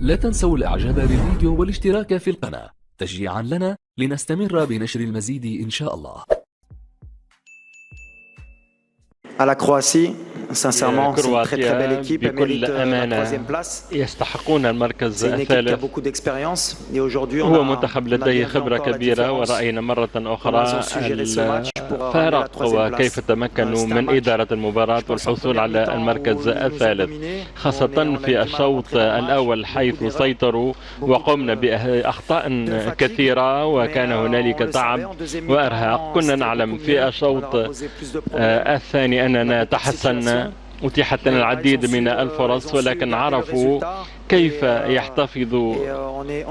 لا تنسوا الإعجاب بالفيديو والاشتراك في القناة تشجيعا لنا لنستمر بنشر المزيد إن شاء الله. À la Croatie, sincèrement, c'est une très belle équipe. Elle mérite la troisième place. يستحقون المركز C'est une équipe qui a الثالث. beaucoup d'expérience. Et aujourd'hui, هو منتخب لديه خبرة كبيرة، ورأينا مرة أخرى الفارق وكيف تمكنوا من إدارة المباراة والحصول على المركز الثالث، خاصة في الشوط الأول حيث سيطروا وقمنا بأخطاء كثيرة وكان هنالك تعب وإرهاق. كنا نعلم في الشوط الثاني أننا تحسنا، أتيحت لنا العديد من الفرص، ولكن عرفوا كيف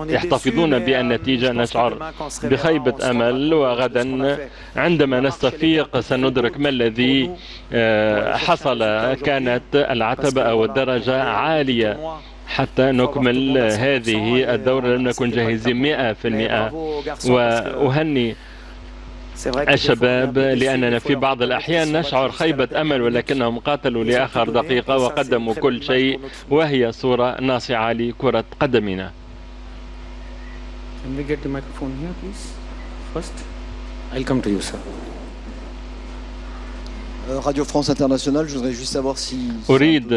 يحتفظون بالنتيجة. نشعر بخيبة أمل، وغدا عندما نستفيق سندرك ما الذي حصل. كانت العتبة أو الدرجة عالية حتى نكمل هذه الدورة، لم نكن جاهزين 100%. وأهني الشباب لأننا في بعض الأحيان نشعر خيبة أمل، ولكنهم قاتلوا لآخر دقيقة وقدموا كل شيء، وهي صورة ناصعة لكرة قدمنا. Can we get the microphone here, please? First, I'll come to you, sir. Radio France Internationale, je voudrais juste savoir si... أريد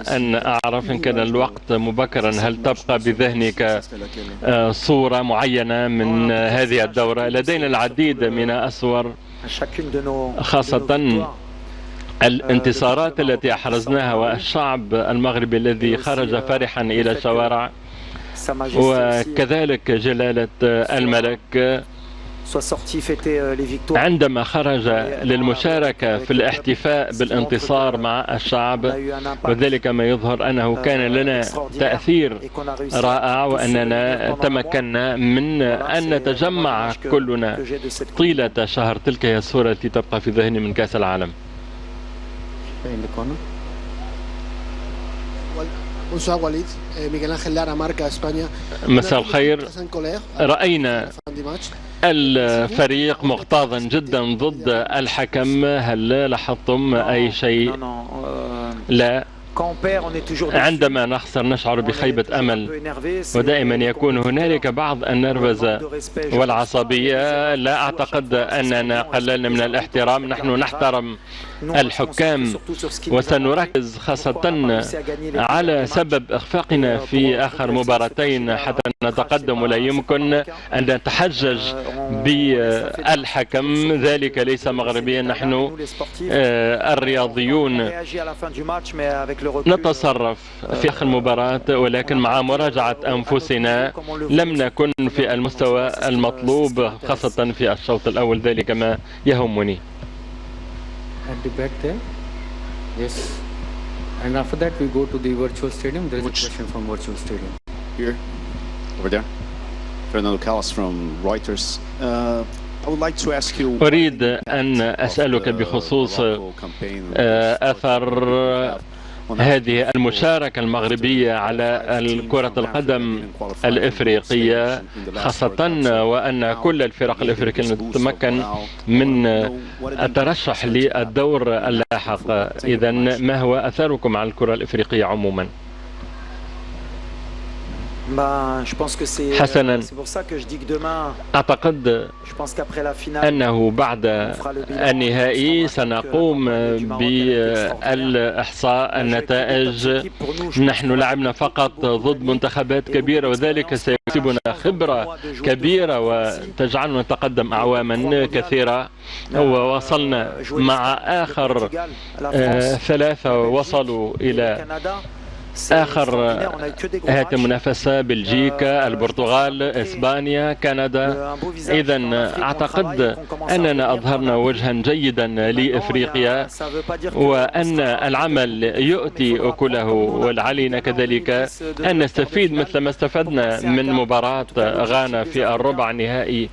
أن أعرف إن كان الوقت مبكرا، هل تبقى بذهنك صورة معينة من هذه الدورة؟ لدينا العديد من الصور، خاصة الانتصارات التي أحرزناها والشعب المغربي الذي خرج فرحا إلى الشوارع، وكذلك جلالة الملك عندما خرج للمشاركة في الاحتفاء بالانتصار مع الشعب، وذلك ما يظهر أنه كان لنا تأثير رائع، وأننا تمكنا من أن نتجمع كلنا طيلة شهر. تلك هي الصورة التي تبقى في ذهني من كأس العالم. مساء الخير. رأينا الفريق مغتاظا جدا ضد الحكم، هل لاحظتم أي شيء؟ لا. عندما نخسر نشعر بخيبة أمل، ودائما يكون هنالك بعض النرفزة والعصبية. لا أعتقد أننا قللنا من الاحترام، نحن نحترم الحكام وسنركز خاصة على سبب إخفاقنا في آخر مباراتين حتى نتقدم، ولا يمكن أن نتحجج بالحكم، ذلك ليس مغربيا. نحن الرياضيون نتصرف في آخر المباراة، ولكن مع مراجعة أنفسنا لم نكن في المستوى المطلوب خاصة في الشوط الأول، ذلك ما يهمني. At the back there, yes. And after that, we go to the virtual stadium. There is a question from virtual stadium. Here, over there. Fernando Callas from Reuters. I would like to ask you. أريد أن أسألك بخصوص أثر هذه المشاركة المغربية على كرة القدم الإفريقية، خاصة وأن كل الفرق الإفريقية تتمكن من الترشح للدور اللاحق. إذن ما هو أثركم على الكرة الإفريقية عموما؟ حسنا، أعتقد أنه بعد النهائي سنقوم بالإحصاء النتائج. نحن لعبنا فقط ضد منتخبات كبيرة، وذلك سيكسبنا خبرة كبيرة وتجعلنا نتقدم أعواما كثيرة. ووصلنا مع آخر ثلاثة وصلوا إلى آخر هذه المنافسة: بلجيكا، البرتغال، إسبانيا، كندا. إذن أعتقد أننا أظهرنا وجها جيدا لإفريقيا، وأن العمل يؤتي أكله، وعلينا كذلك أن نستفيد مثل ما استفدنا من مباراة غانا في الربع النهائي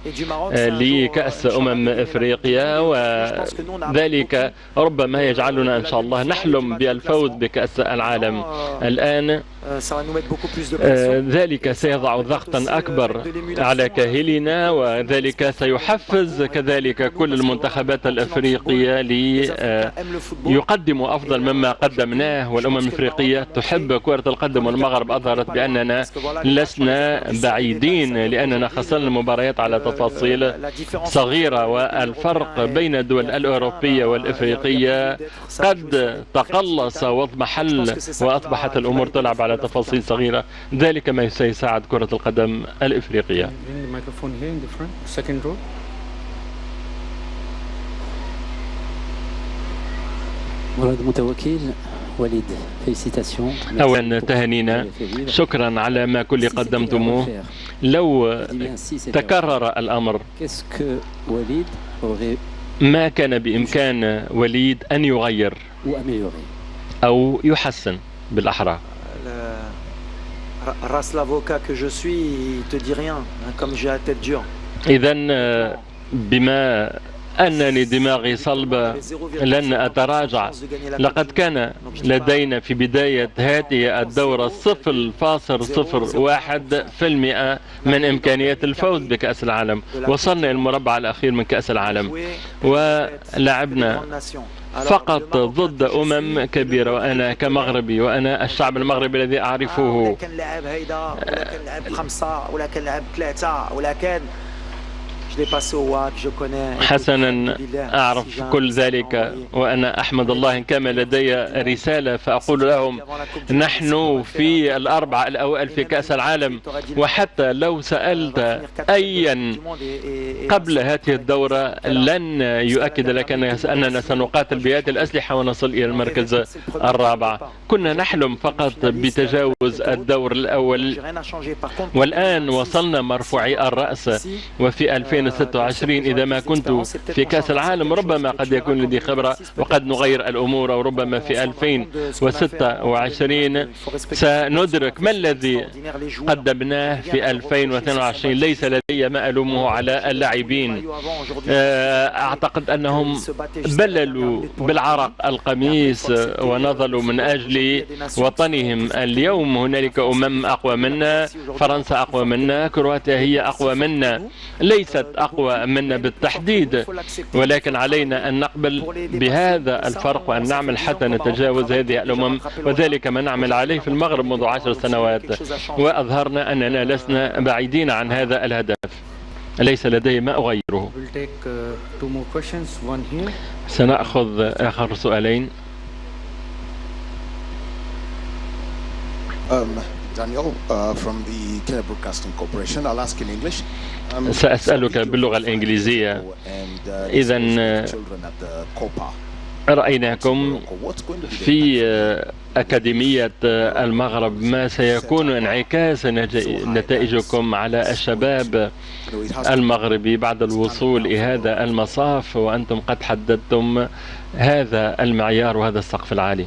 لكأس إفريقيا، وذلك ربما يجعلنا إن شاء الله نحلم بالفوز بكأس العالم. الآن ذلك سيضع ضغطا أكبر على كاهلنا، وذلك سيحفز كذلك كل المنتخبات الأفريقية ليقدموا أفضل مما قدمناه. والأمم الأفريقية تحب كرة القدم، والمغرب أظهرت بأننا لسنا بعيدين لأننا خسرنا المباريات على تفاصيل صغيرة، والفرق بين الدول الأوروبية والإفريقية قد تقلص واضمحل وأصبحت الأمور تلعب على تفاصيل صغيرة. ذلك ما سيساعد كرة القدم الإفريقية. ولد متوكل وليد، félicitations. أولا تهانينا، شكرا على ما كل قدمتموه. لو تكرر الأمر ما كان بإمكان وليد أن يغير أو يحسن بالأحرى. إذن بما أنني دماغي صلبة لن أتراجع. لقد كان لدينا في بداية هذه الدورة 0.01% من إمكانيات الفوز بكأس العالم. وصلنا المربع الأخير من كأس العالم ولعبنا فقط ضد كبيرة، وأنا كمغربي وأنا الشعب المغربي الذي أعرفه. ولكن لعب هيدا، ولكن لعب 5، ولكن لعب 3، ولكن حسنا أعرف كل ذلك، وأنا أحمد الله إن كان لدي رسالة فأقول لهم نحن في الأربعة الأوائل في كأس العالم. وحتى لو سألت أيا قبل هذه الدورة لن يؤكد لك أننا سنقاتل بهذه الأسلحة ونصل إلى المركز الرابع. كنا نحلم فقط بتجاوز الدور الأول، والآن وصلنا مرفوعي الرأس. وفي 2026 إذا ما كنت في كأس العالم ربما قد يكون لدي خبرة وقد نغير الأمور، وربما في 2026 سندرك ما الذي قدمناه في 2022. ليس لدي ما ألومه على اللاعبين، أعتقد أنهم بللوا بالعرق القميص ونضلوا من أجل وطنهم. اليوم هنالك أقوى منا، فرنسا أقوى منا، كرواتيا هي أقوى منا، ليست أقوى منا بالتحديد، ولكن علينا أن نقبل بهذا الفرق وأن نعمل حتى نتجاوز هذه الأمم. وذلك ما نعمل عليه في المغرب منذ 10 سنوات، وأظهرنا أننا لسنا بعيدين عن هذا الهدف. ليس لدي ما أغيره. سنأخذ آخر سؤالين. Daniel from the Kenya Broadcasting Corporation. I'll ask in English. سأسألك باللغة الإنجليزية. إذا رأيناكم في أكاديمية المغرب، ما سيكون انعكاس نتائجكم على الشباب المغربي بعد الوصول إلى هذا المصاف، وأنتم قد حددتم هذا المعيار وهذا السقف العالي؟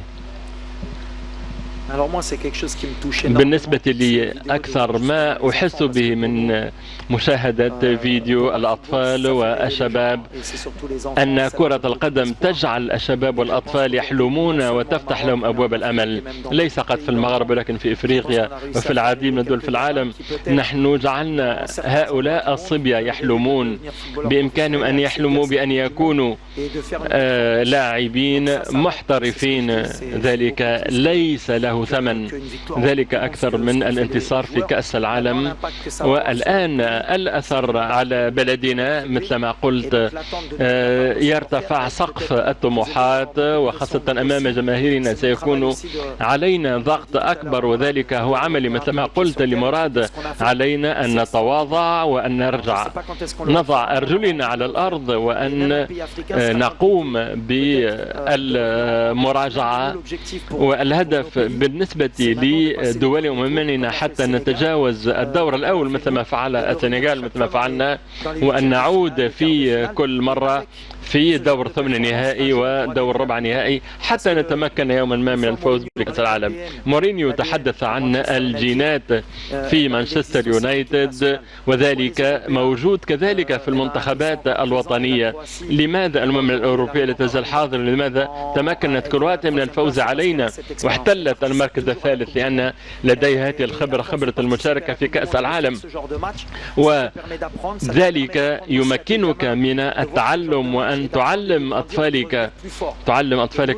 بالنسبة لي أكثر ما أحس به من مشاهدة فيديو الأطفال والشباب أن كرة القدم تجعل الشباب والأطفال يحلمون وتفتح لهم أبواب الأمل، ليس فقط في المغرب ولكن في إفريقيا وفي العديد من الدول في العالم. نحن جعلنا هؤلاء الصبية يحلمون، بإمكانهم أن يحلموا بأن يكونوا لاعبين محترفين. ذلك ليس له ثمن، ذلك أكثر من الانتصار في كأس العالم. والآن الأثر على بلدنا مثل ما قلت، يرتفع سقف الطموحات، وخاصة أمام جماهيرنا سيكون علينا ضغط أكبر، وذلك هو عملي مثل ما قلت لمراد. علينا أن نتواضع وأن نرجع نضع أرجلنا على الأرض وأن نقوم بالمراجعة. والهدف بالنسبة لدول أممنا حتى نتجاوز الدور الأول مثل ما فعل السنغال، مثل ما فعلنا، وأن نعود في كل مرة في دور ثمن نهائي ودور ربع نهائي حتى نتمكن يوما ما من الفوز بكأس العالم. مورينيو تحدث عن الجينات في مانشستر يونايتد وذلك موجود كذلك في المنتخبات الوطنية. لماذا الأمم الأوروبية لا تزال حاضرة؟ لماذا تمكنت كرواتيا من الفوز علينا واحتلت المركز الثالث؟ لأن لديها هذه الخبرة، خبرة المشاركة في كأس العالم، وذلك يمكنك من التعلم وأن تعلم أطفالك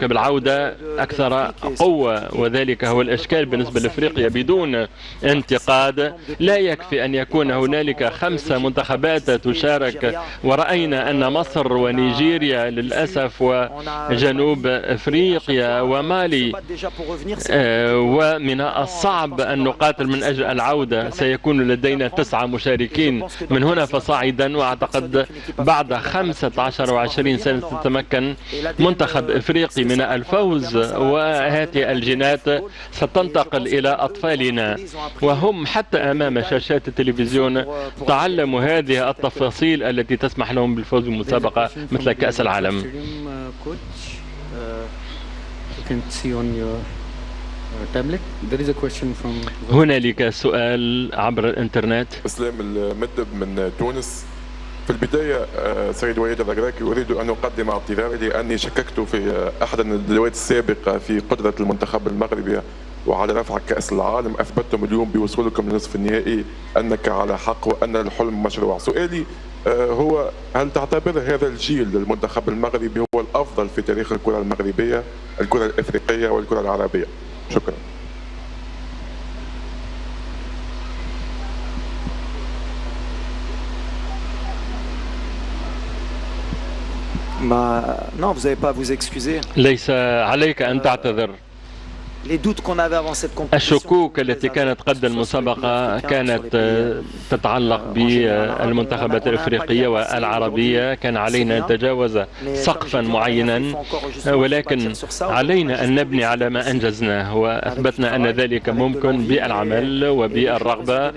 بالعودة أكثر قوة. وذلك هو الإشكال بالنسبة لأفريقيا. بدون انتقاد لا يكفي أن يكون هنالك 5 منتخبات تشارك، ورأينا أن مصر ونيجيريا للأسف وجنوب أفريقيا ومالي، ومن الصعب أن نقاتل من أجل العودة. سيكون لدينا 9 مشاركين من هنا فصاعدا، وأعتقد بعد 15 و20 سنة تتمكن منتخب إفريقي من الفوز، وهذه الجينات ستنتقل إلى أطفالنا، وهم حتى أمام شاشات التلفزيون تعلموا هذه التفاصيل التي تسمح لهم بالفوز بمسابقة مثل كأس العالم. هنالك سؤال عبر الإنترنت. إسلام المدب من تونس. في البداية سيد وليد الركراكي أريد أن أقدم اعتذاري لأني شككت في أحد الندوات السابقة في قدرة المنتخب المغربي وعلى رفع كأس العالم. أثبتتم اليوم بوصولكم لنصف النهائي أنك على حق وأن الحلم مشروع. سؤالي هو هل تعتبر هذا الجيل للمنتخب المغربي هو الأفضل في تاريخ الكرة المغربية، الكرة الإفريقية والكرة العربية؟ شكرا. ليس عليك أن تعتذر. الشكوك التي كانت قبل المسابقة كانت تتعلق بالمنتخبات الإفريقية والعربية. كان علينا أن نتجاوز سقفا معينا، ولكن علينا أن نبني على ما أنجزناه، وأثبتنا أن ذلك ممكن بالعمل وبالرغبة،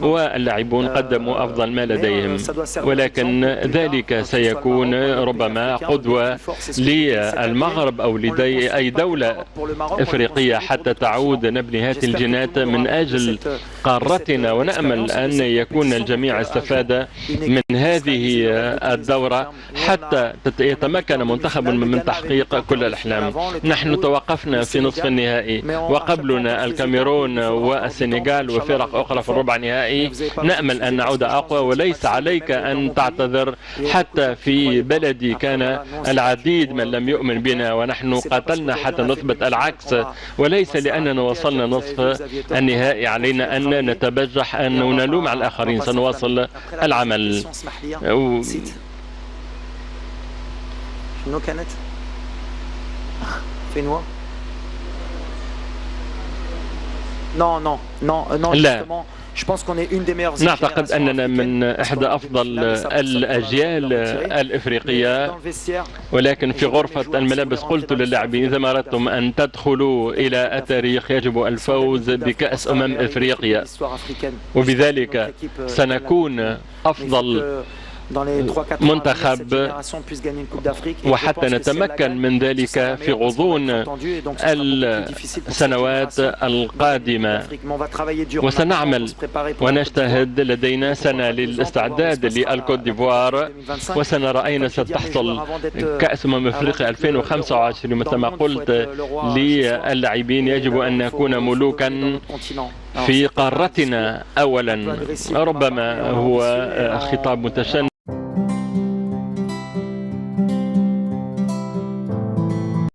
واللاعبون قدموا أفضل ما لديهم. ولكن ذلك سيكون ربما قدوة للمغرب أو لدي أي دولة إفريقية حتى تعود نبني هذه الجينات من أجل قارتنا. ونأمل أن يكون الجميع استفاد من هذه الدورة حتى يتمكن منتخب من تحقيق كل الأحلام. نحن توقفنا في نصف النهائي، وقبلنا الكاميرون والسنغال وفرق أخرى في الربع النهائي. نأمل أن نعود أقوى، وليس عليك أن تعتذر. حتى في بلدي كان العديد من لم يؤمن بنا، ونحن قاتلنا حتى نثبت العكس، وليس لأننا وصلنا نصف النهائي علينا أن نتبجح أن نلوم على الآخرين. سنواصل العمل. لا، نعتقد أننا من إحدى أفضل الأجيال الإفريقية، ولكن في غرفة الملابس قلت للاعبين إذا ما أردتم أن تدخلوا إلى التاريخ يجب الفوز بكأس إفريقيا، وبذلك سنكون أفضل منتخب، وحتى نتمكن من ذلك في غضون السنوات القادمة. وسنعمل ونجتهد. لدينا سنة للاستعداد للكوت ديفوار، وسنرى أين ستحصل كأس أفريقيا 2025. مثل ما قلت للاعبين يجب أن نكون ملوكا في قارتنا أولا. ربما هو خطاب متشنج